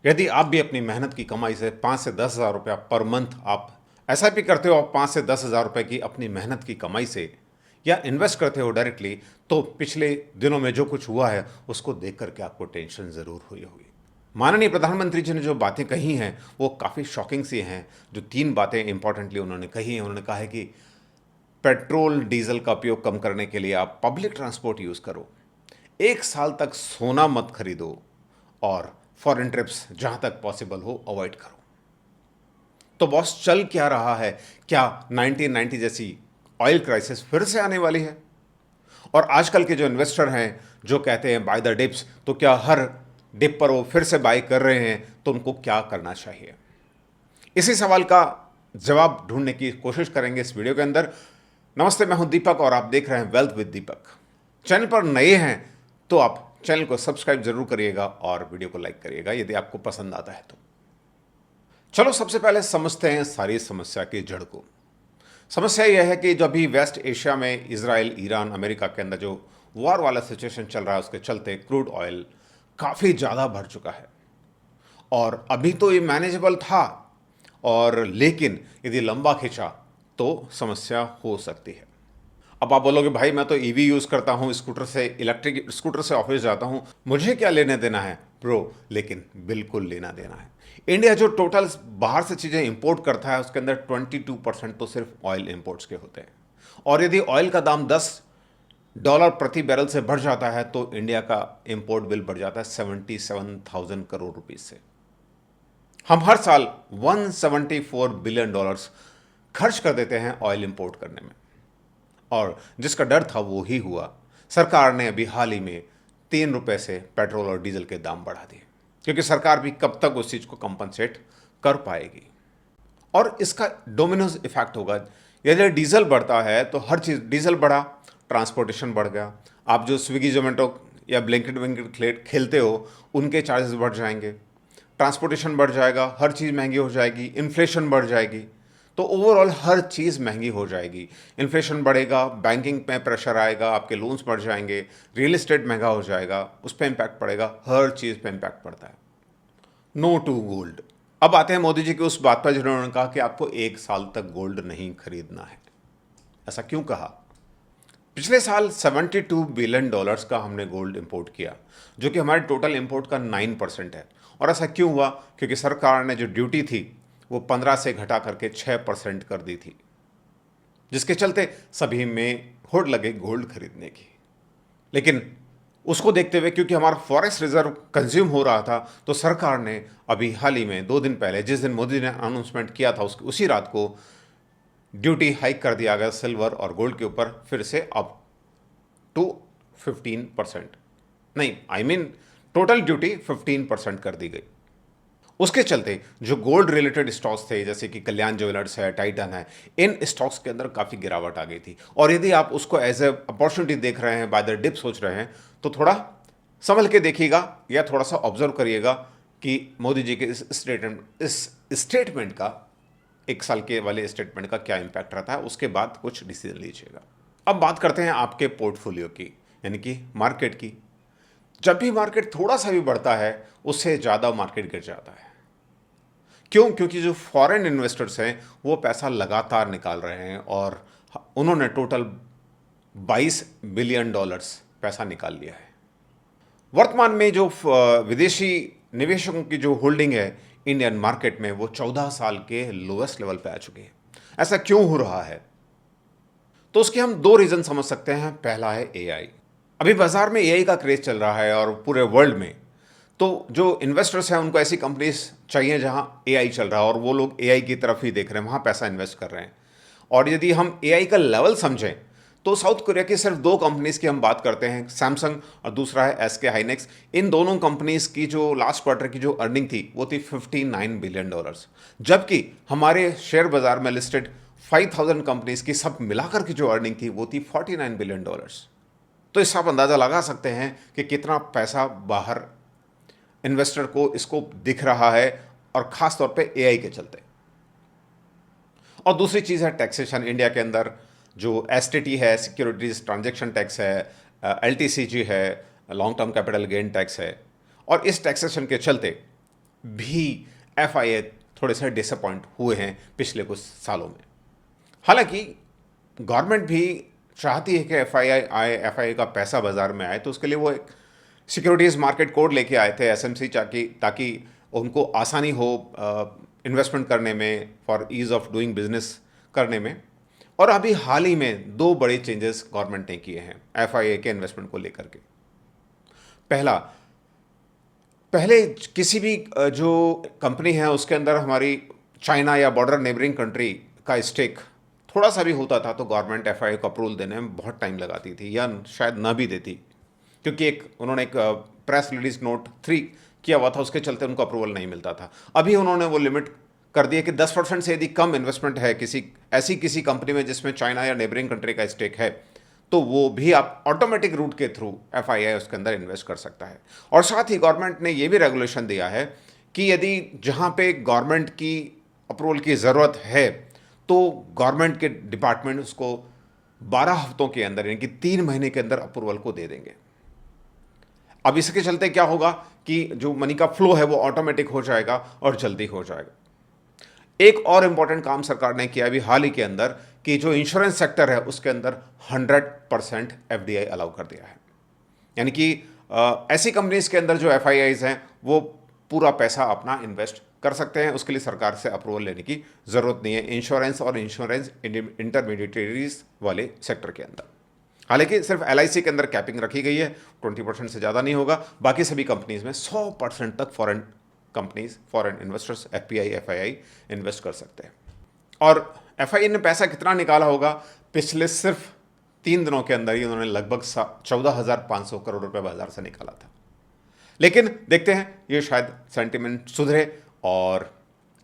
यदि आप भी अपनी मेहनत की कमाई से 5 से 10 हज़ार रुपया पर मंथ आप एसआईपी करते हो, आप 5 से 10 हज़ार रुपये की अपनी मेहनत की कमाई से या इन्वेस्ट करते हो डायरेक्टली, तो पिछले दिनों में जो कुछ हुआ है उसको देख करके आपको टेंशन ज़रूर हुई होगी। माननीय प्रधानमंत्री जी ने जो बातें कही हैं वो काफ़ी शॉकिंग सी हैं। जो 3 बातें इंपॉर्टेंटली उन्होंने कही हैं, उन्होंने कहा है कि पेट्रोल डीजल का उपयोग कम करने के लिए आप पब्लिक ट्रांसपोर्ट यूज़ करो, 1 साल तक सोना मत खरीदो और फॉरेन ट्रिप्स जहां तक पॉसिबल हो अवॉइड करो। तो बॉस, चल क्या रहा है? क्या 1990 जैसी ऑयल क्राइसिस फिर से आने वाली है? और आजकल के जो इन्वेस्टर हैं जो कहते हैं बाय द डिप्स, तो क्या हर डिप पर वो फिर से बाय कर रहे हैं? तो उनको क्या करना चाहिए? इसी सवाल का जवाब ढूंढने की कोशिश करेंगे इस वीडियो के अंदर। नमस्ते, मैं हूं दीपक और आप देख रहे हैं वेल्थ विद दीपक। चैनल पर नए हैं तो आप चैनल को सब्सक्राइब जरूर करिएगा और वीडियो को लाइक करिएगा यदि आपको पसंद आता है तो। चलो सबसे पहले समझते हैं सारी समस्या की जड़ को। समस्या यह है कि जो अभी वेस्ट एशिया में इजराइल, ईरान, अमेरिका के अंदर जो वॉर वाला सिचुएशन चल रहा है उसके चलते क्रूड ऑयल काफ़ी ज़्यादा बढ़ चुका है। और अभी तो ये मैनेजेबल था, और लेकिन यदि लंबा खिंचा तो समस्या हो सकती है। अब आप बोलोगे भाई मैं तो ईवी यूज़ करता हूँ, स्कूटर से, इलेक्ट्रिक स्कूटर से ऑफिस जाता हूँ, मुझे क्या लेने देना है ब्रो? लेकिन बिल्कुल लेना देना है। इंडिया जो टोटल बाहर से चीज़ें इंपोर्ट करता है उसके अंदर 22% तो सिर्फ ऑयल इंपोर्ट्स के होते हैं। और यदि ऑयल का दाम $10 प्रति बैरल से बढ़ जाता है तो इंडिया का इंपोर्ट बिल बढ़ जाता है 77,000 करोड़ रुपीज से। हम हर साल $174 बिलियन खर्च कर देते हैं ऑयल इंपोर्ट करने में। और जिसका डर था वो ही हुआ। सरकार ने अभी हाल ही में ₹3 से पेट्रोल और डीजल के दाम बढ़ा दिए, क्योंकि सरकार भी कब तक उस चीज़ को कंपनसेट कर पाएगी। और इसका डोमिनोज इफेक्ट होगा। यदि डीजल बढ़ता है तो हर चीज़, डीजल बढ़ा, ट्रांसपोर्टेशन बढ़ गया। आप जो स्विगी जोमेटो या ब्लिंकिट विंकिट खेलते हो उनके चार्जेस बढ़ जाएंगे, ट्रांसपोर्टेशन बढ़ जाएगा, हर चीज़ महंगी हो जाएगी, इन्फ्लेशन बढ़ जाएगी। तो ओवरऑल हर चीज़ महंगी हो जाएगी। इन्फ्लेशन बढ़ेगा, बैंकिंग में प्रेशर आएगा, आपके लोन्स बढ़ जाएंगे, रियल एस्टेट महंगा हो जाएगा, उस पर इम्पैक्ट पड़ेगा, हर चीज़ पे इम्पैक्ट पड़ता है। No to gold. अब आते हैं मोदी जी की उस बात पर जिन्होंने कहा कि आपको 1 साल तक गोल्ड नहीं खरीदना है। ऐसा क्यों कहा? पिछले साल $72 बिलियन का हमने गोल्ड इंपोर्ट किया, जो कि हमारे टोटल इंपोर्ट का 9% है। और ऐसा क्यों हुआ? क्योंकि सरकार ने जो ड्यूटी थी वो 15 से घटा करके 6% कर दी थी, जिसके चलते सभी में होड़ लगे गोल्ड खरीदने की। लेकिन उसको देखते हुए, क्योंकि हमारा फॉरेस्ट रिजर्व कंज्यूम हो रहा था, तो सरकार ने अभी हाल ही में 2 दिन पहले, जिस दिन मोदी ने अनाउंसमेंट किया था उसी रात को ड्यूटी हाइक कर दिया गया सिल्वर और गोल्ड के ऊपर, फिर से अप टू 15%। नहीं, आई मीन टोटल ड्यूटी 15% कर दी गई। उसके चलते जो गोल्ड रिलेटेड स्टॉक्स थे, जैसे कि कल्याण ज्वेलर्स है, टाइटन है, इन स्टॉक्स के अंदर काफ़ी गिरावट आ गई थी। और यदि आप उसको एज ए अपॉर्चुनिटी देख रहे हैं, बाय द डिप सोच रहे हैं, तो थोड़ा संभल के देखिएगा या थोड़ा सा ऑब्जर्व करिएगा कि मोदी जी के इस स्टेटमेंट का, 1 साल के वाले स्टेटमेंट का क्या इंपैक्ट रहता है, उसके बाद कुछ डिसीजन लीजिएगा। अब बात करते हैं आपके पोर्टफोलियो की, यानी कि मार्केट की। जब भी मार्केट थोड़ा सा भी बढ़ता है उससे ज़्यादा मार्केट गिर जाता है। क्यों? क्योंकि जो फॉरेन इन्वेस्टर्स हैं वो पैसा लगातार निकाल रहे हैं और उन्होंने टोटल $22 बिलियन पैसा निकाल लिया है। वर्तमान में जो विदेशी निवेशकों की जो होल्डिंग है इंडियन मार्केट में, वो 14 साल के लोएस्ट लेवल पे आ चुकी है। ऐसा क्यों हो रहा है? तो उसके हम 2 रीज़न समझ सकते हैं। पहला है एआई। अभी बाजार में एआई का क्रेज चल रहा है और पूरे वर्ल्ड में। तो जो इन्वेस्टर्स हैं उनको ऐसी कंपनीज चाहिए जहां एआई चल रहा है, और वो लोग एआई की तरफ ही देख रहे हैं, वहां पैसा इन्वेस्ट कर रहे हैं। और यदि हम एआई का लेवल समझें तो साउथ कोरिया की सिर्फ 2 कंपनीज की हम बात करते हैं, सैमसंग और दूसरा है एसके हाइनेक्स। इन दोनों कंपनीज की जो लास्ट क्वार्टर की जो अर्निंग थी वो थी $59 बिलियन, जबकि हमारे शेयर बाजार में लिस्टेड 5000 कंपनीज की सब मिलाकर की जो अर्निंग थी वो थी $49 बिलियन। तो इससे आप अंदाज़ा लगा सकते हैं कि कितना पैसा बाहर इन्वेस्टर को इसको दिख रहा है, और ख़ास तौर पे एआई के चलते। और दूसरी चीज़ है टैक्सेशन। इंडिया के अंदर जो एसटीटी है, सिक्योरिटीज ट्रांजैक्शन टैक्स है, एलटीसीजी है, long term capital gain tax है। और इस टैक्सेशन के चलते भी एफआईआई थोड़े से डिसअपॉइंट हुए हैं पिछले कुछ सालों में। हालांकि गवर्नमेंट भी चाहती है कि एफआईआई आए, एफआईआई का पैसा बाजार में आए, तो उसके लिए वो एक सिक्योरिटीज़ मार्केट कोड लेके आए थे एसएमसी, ताकि उनको आसानी हो इन्वेस्टमेंट करने में, for ease of doing business करने में। और अभी हाल ही में दो बड़े चेंजेस गवर्नमेंट ने किए हैं एफआईआई के इन्वेस्टमेंट को लेकर के। पहला, पहले किसी भी जो कंपनी है उसके अंदर हमारी चाइना या बॉर्डर नेबरिंग कंट्री का स्टेक थोड़ा सा भी होता था तो गवर्नमेंट एफआईआई को अप्रूवल देने में बहुत टाइम लगाती थी या शायद ना भी देती, क्योंकि उन्होंने एक प्रेस रिलीज नोट 3 किया हुआ था, उसके चलते उनको अप्रूवल नहीं मिलता था। अभी उन्होंने वो लिमिट कर दिया कि 10% से यदि कम इन्वेस्टमेंट है किसी कंपनी में जिसमें चाइना या नेबरिंग कंट्री का स्टेक है, तो वो भी आप ऑटोमेटिक रूट के थ्रू एफआईआई उसके अंदर इन्वेस्ट कर सकता है। और साथ ही गवर्नमेंट ने ये भी रेगुलेशन दिया है कि यदि जहाँ पे गवर्नमेंट की अप्रूवल की ज़रूरत है तो गवर्नमेंट के डिपार्टमेंट उसको 12 हफ्तों के अंदर, यानी कि 3 महीने के अंदर अप्रूवल को दे देंगे। अब इसके चलते क्या होगा कि जो मनी का फ्लो है वो ऑटोमेटिक हो जाएगा और जल्दी हो जाएगा। एक और इंपॉर्टेंट काम सरकार ने किया अभी हाल ही के अंदर कि जो इंश्योरेंस सेक्टर है उसके अंदर 100% एफडीआई अलाउ कर दिया है, यानी कि ऐसी कंपनीज के अंदर जो एफआईआईज हैं वो पूरा पैसा अपना इन्वेस्ट कर सकते हैं, उसके लिए सरकार से अप्रूवल लेने की ज़रूरत नहीं है इंश्योरेंस और इंश्योरेंस इंटरमीडिएटरीज वाले सेक्टर के अंदर। हालांकि सिर्फ एलआईसी के अंदर कैपिंग रखी गई है, 20% से ज़्यादा नहीं होगा। बाकी सभी कंपनीज में 100% तक foreign companies, foreign investors, FPI, FII invest कर सकते हैं। और एफआईआई ने पैसा कितना निकाला होगा? पिछले सिर्फ 3 दिनों के अंदर ही उन्होंने लगभग 14,500 करोड़ रुपए बाजार से निकाला था। लेकिन देखते हैं, ये शायद सेंटिमेंट सुधरे और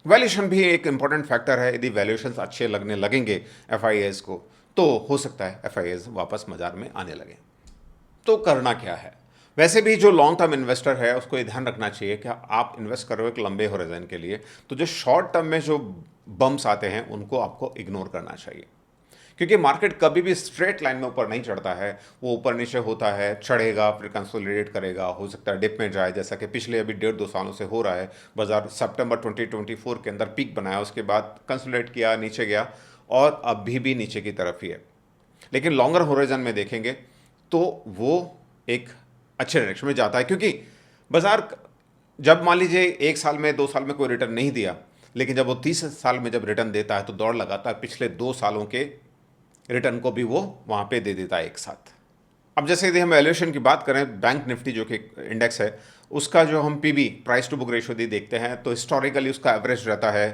वैल्यूएशन भी एक इंपॉर्टेंट फैक्टर है। यदि वैल्यूएशंस अच्छे लगने लगेंगे एफआईआईज को तो हो सकता है एफआईआईज वापस बाजार में आने लगे। तो करना क्या है? वैसे भी जो लॉन्ग टर्म इन्वेस्टर है उसको ये ध्यान रखना चाहिए कि आप इन्वेस्ट कर रहे हो एक लंबे होराइजन के लिए, तो जो शॉर्ट टर्म में जो बम्स आते हैं उनको आपको इग्नोर करना चाहिए, क्योंकि मार्केट कभी भी स्ट्रेट लाइन में ऊपर नहीं चढ़ता है, वो ऊपर नीचे होता है, चढ़ेगा फिर कंसोलिडेट करेगा, हो सकता है डिप में जाए, जैसा कि पिछले अभी 1.5-2 सालों से हो रहा है। बाजार सितंबर 2024 के अंदर पीक बनाया, उसके बाद कंसोलिडेट किया, नीचे गया और अभी भी नीचे की तरफ ही है। लेकिन लॉन्गर होराइजन में देखेंगे तो वो एक अच्छे डायरेक्शन में जाता है, क्योंकि बाजार जब मान लीजिए 1 साल में 2 साल में कोई रिटर्न नहीं दिया, लेकिन जब वो 30 साल में जब रिटर्न देता है तो दौड़ लगाता है पिछले 2 सालों के रिटर्न को भी वो वहाँ पे दे देता है एक साथ। अब जैसे यदि हम वैल्यूएशन की बात करें, बैंक निफ्टी जो कि इंडेक्स है उसका जो हम PB, price to book ratio यदि देखते हैं तो हिस्टोरिकली उसका एवरेज रहता है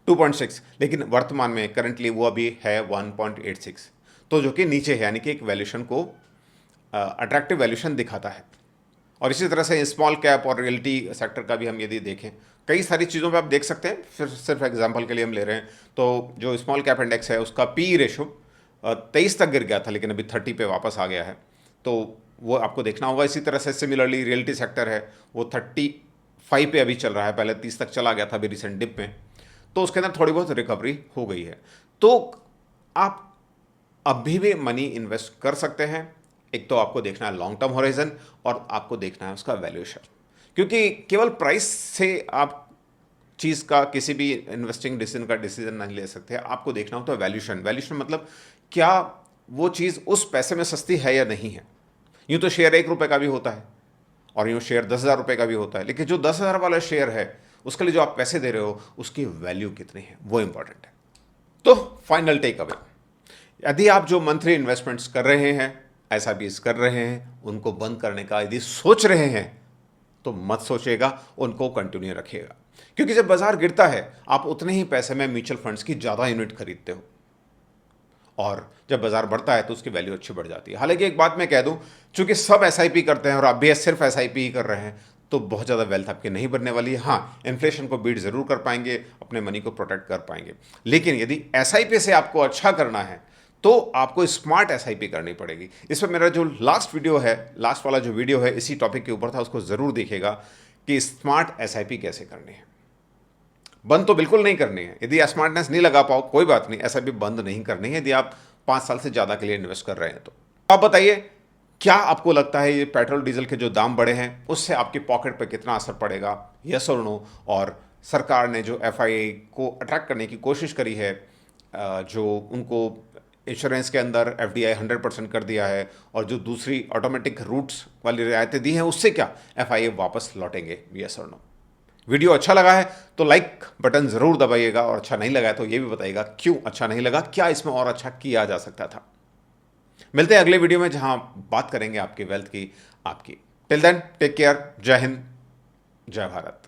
2.6, लेकिन वर्तमान में करंटली वो अभी है 1.86, तो जो कि नीचे है, यानी कि एक वैल्यूएशन को अट्रैक्टिव वैल्यूएशन दिखाता है। और इसी तरह से स्मॉल कैप और रियल्टी सेक्टर का भी हम यदि देखें, कई सारी चीज़ों पे आप देख सकते हैं। फिर सिर्फ एग्जांपल के लिए हम ले रहे हैं तो जो स्मॉल कैप इंडेक्स है उसका पी रेशो 23 तक गिर गया था, लेकिन अभी 30 पे वापस आ गया है, तो वो आपको देखना होगा। इसी तरह से सिमिलरली रियल्टी सेक्टर है, वो 35 पे अभी चल रहा है, पहले 30 तक चला गया था अभी रिसेंट डिप में, तो उसके अंदर थोड़ी बहुत रिकवरी हो गई है। तो आप अभी भी मनी इन्वेस्ट कर सकते हैं। एक तो आपको देखना है लॉन्ग टर्म होराइजन और आपको देखना है उसका वैल्यूएशन, क्योंकि केवल प्राइस से आप चीज़ का किसी भी इन्वेस्टिंग डिसीजन का डिसीजन नहीं ले सकते। आपको देखना होता है वैल्यूएशन। वैल्यूएशन मतलब क्या वो चीज़ उस पैसे में सस्ती है या नहीं है। यूँ तो शेयर 1 रुपये का भी होता है और यूँ शेयर 10,000 रुपये का भी होता है, लेकिन जो 10,000 वाला शेयर है उसके लिए जो आप पैसे दे रहे हो उसकी वैल्यू कितनी है, वो इंपॉर्टेंट है। तो फाइनल टेक अवे, यदि आप जो मंथली इन्वेस्टमेंट्स कर रहे हैं, एसआईपीज कर रहे हैं, उनको बंद करने का यदि सोच रहे हैं तो मत सोचिएगा, उनको कंटिन्यू रखिएगा, क्योंकि जब बाजार गिरता है आप उतने ही पैसे में म्यूचुअल फंड्स की ज़्यादा यूनिट खरीदते हो और जब बाजार बढ़ता है तो उसकी वैल्यू अच्छी बढ़ जाती है। हालांकि एक बात मैं कह दूं, चूंकि सब एसआईपी करते हैं और आप भी सिर्फ एसआईपी ही कर रहे हैं, तो बहुत ज़्यादा वेल्थ आपकी नहीं बनने वाली है। हाँ, इन्फ्लेशन को बीट ज़रूर कर पाएंगे, अपने मनी को प्रोटेक्ट कर पाएंगे, लेकिन यदि एसआईपी से आपको अच्छा करना है तो आपको स्मार्ट एसआईपी करनी पड़ेगी। इस पर मेरा जो लास्ट वाला जो वीडियो है इसी टॉपिक के ऊपर था, उसको ज़रूर देखिएगा कि स्मार्ट एसआईपी कैसे करनी है। बंद तो बिल्कुल नहीं करनी है, यदि स्मार्टनेस नहीं लगा पाओ कोई बात नहीं, एसआईपी बंद नहीं करनी है यदि आप 5 साल से ज़्यादा के लिए इन्वेस्ट कर रहे हैं। तो आप बताइए क्या आपको लगता है ये पेट्रोल डीजल के जो दाम बढ़े हैं उससे आपकी पॉकेट पे कितना असर पड़ेगा, यस और नो? और सरकार ने जो एफआईआई को अट्रैक्ट करने की कोशिश करी है, जो उनको इंश्योरेंस के अंदर एफडीआई 100% कर दिया है और जो दूसरी ऑटोमेटिक रूट्स वाली रियायतें दी हैं, उससे क्या एफआईआई वापस लौटेंगे, यस और नो? वीडियो अच्छा लगा है तो लाइक बटन ज़रूर दबाइएगा, और अच्छा नहीं लगा है तो ये भी बताइएगा क्यों अच्छा नहीं लगा, क्या इसमें और अच्छा किया जा सकता था। मिलते हैं अगले वीडियो में जहां बात करेंगे आपकी वेल्थ की, आपकी। टिल देन टेक केयर, जय हिंद, जय भारत।